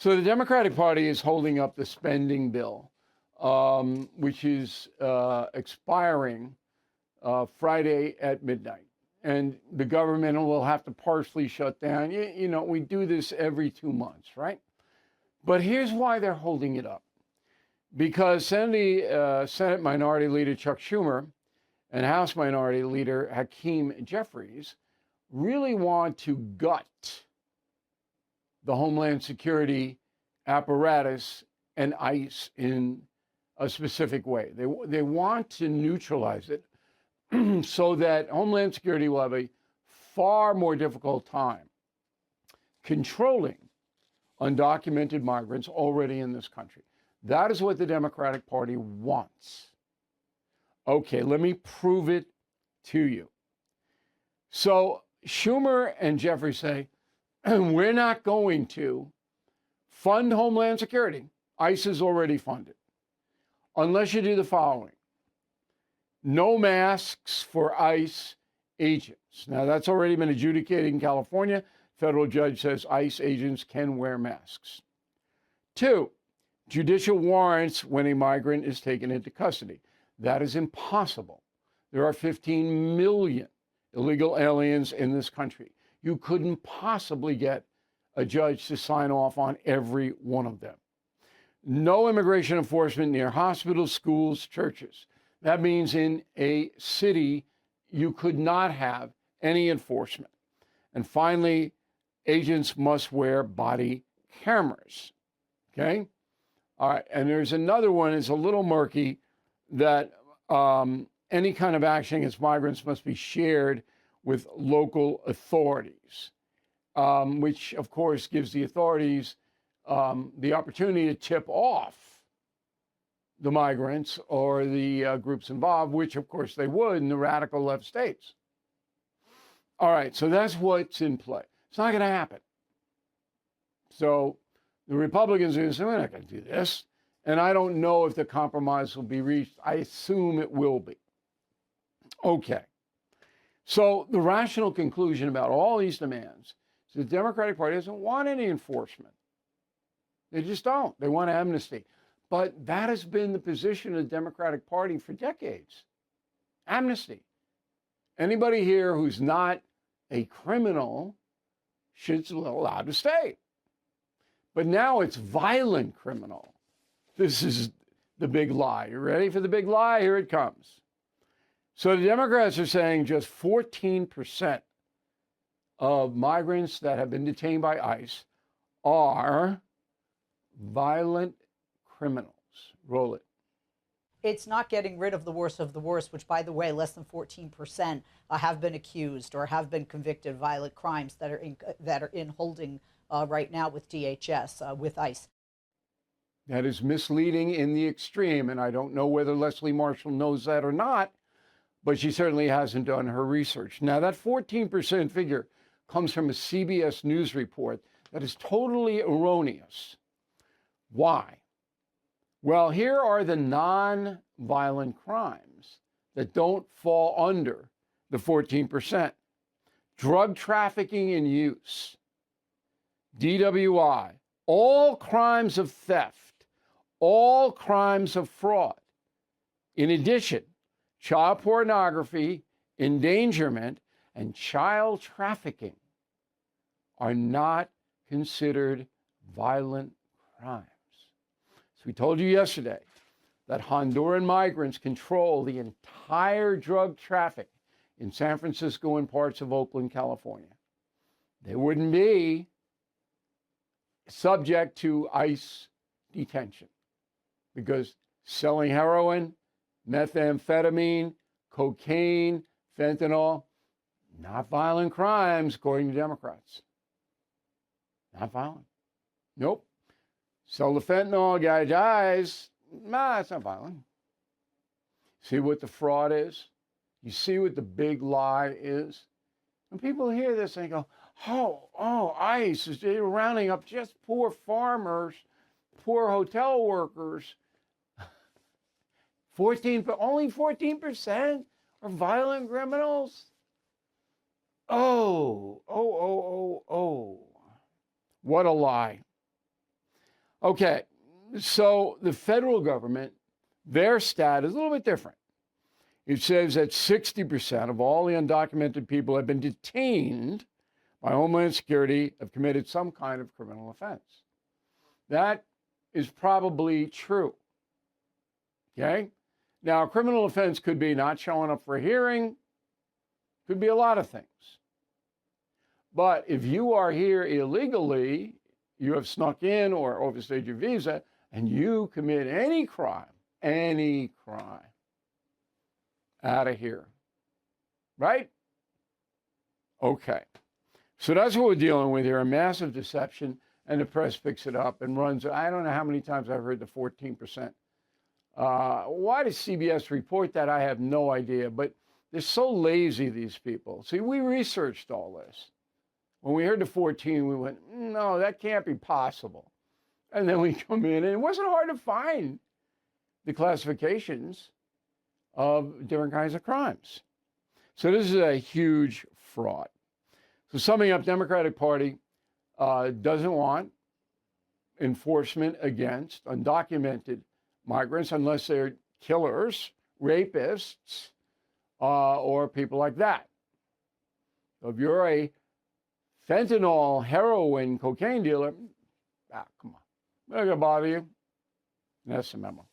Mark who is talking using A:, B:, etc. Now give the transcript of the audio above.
A: So the Democratic Party is holding up the spending bill, which is expiring Friday at midnight. And the government will have to partially shut down. You know, we do this every 2 months, right? But here's why they're holding it up. Because Senate Minority Leader Chuck Schumer and House Minority Leader Hakeem Jeffries really want to gut the Homeland Security apparatus and ICE in a specific way. They want to neutralize it so that Homeland Security will have a far more difficult time controlling undocumented migrants already in this country. That is what the Democratic Party wants. Okay, let me prove it to you. So Schumer and Jeffries say, we're not going to fund Homeland Security. ICE is already funded. Unless you do the following. No masks for ICE agents. Now, that's already been adjudicated in California. Federal judge says ICE agents can wear masks. 2, judicial warrants when a migrant is taken into custody. That is impossible. There are 15 million illegal aliens in this country. You couldn't possibly get a judge to sign off on every one of them. No immigration enforcement near hospitals, schools, churches. That means in a city, you could not have any enforcement. And finally, agents must wear body cameras. Okay? All right. And there's another one, it's a little murky, that any kind of action against migrants must be shared with local authorities, which, of course, gives the authorities the opportunity to tip off the migrants or the groups involved, which, of course, they would in the radical left states. All right, so that's what's in play. It's not going to happen. So the Republicans are going to say, we're not going to do this. And I don't know if the compromise will be reached. I assume it will be. Okay. So the rational conclusion about all these demands is the Democratic Party doesn't want any enforcement. They just don't. They want amnesty. But that has been the position of the Democratic Party for decades. Amnesty. Anybody here who's not a criminal should be allowed to stay. But now it's violent criminal. This is the big lie. You ready for the big lie? Here it comes. So the Democrats are saying just 14% of migrants that have been detained by ICE are violent criminals. Roll it.
B: It's not getting rid of the worst, which, by the way, less than 14% have been accused or have been convicted of violent crimes that are in holding right now with DHS, with ICE.
A: That is misleading in the extreme, and I don't know whether Leslie Marshall knows that or not, but she certainly hasn't done her research. Now, that 14% figure comes from a CBS News report that is totally erroneous. Why? Well, here are the non-violent crimes that don't fall under the 14%. Drug trafficking and use, DWI, all crimes of theft, all crimes of fraud. In addition, child pornography, endangerment, and child trafficking are not considered violent crimes. So we told you yesterday that Honduran migrants control the entire drug traffic in San Francisco and parts of Oakland, California. They wouldn't be subject to ICE detention because selling heroin, methamphetamine, cocaine, fentanyl, not violent crimes, according to Democrats. Not violent. Nope. Sell the fentanyl, guy dies. Nah, it's not violent. See what the fraud is? You see what the big lie is? When people hear this, they go, oh, ICE is rounding up just poor farmers, poor hotel workers. Only 14% are violent criminals? Oh. What a lie. Okay, so the federal government, their stat is a little bit different. It says that 60% of all the undocumented people have been detained by Homeland Security, have committed some kind of criminal offense. That is probably true. Okay? Now, a criminal offense could be not showing up for a hearing, could be a lot of things. But if you are here illegally, you have snuck in or overstayed your visa, and you commit any crime, out of here. Right? Okay. So that's what we're dealing with here, a massive deception, and the press picks it up and runs. I don't know how many times I've heard the 14%. Why does CBS report that? I have no idea, but they're so lazy, these people. See, we researched all this. When we heard the 14, we went, no, that can't be possible. And then we come in, and it wasn't hard to find the classifications of different kinds of crimes. So this is a huge fraud. So summing up, Democratic Party doesn't want enforcement against undocumented migrants unless they're killers, rapists, or people like that. So if you're a fentanyl, heroin, cocaine dealer, come on, I'm not going to bother you. That's the memo.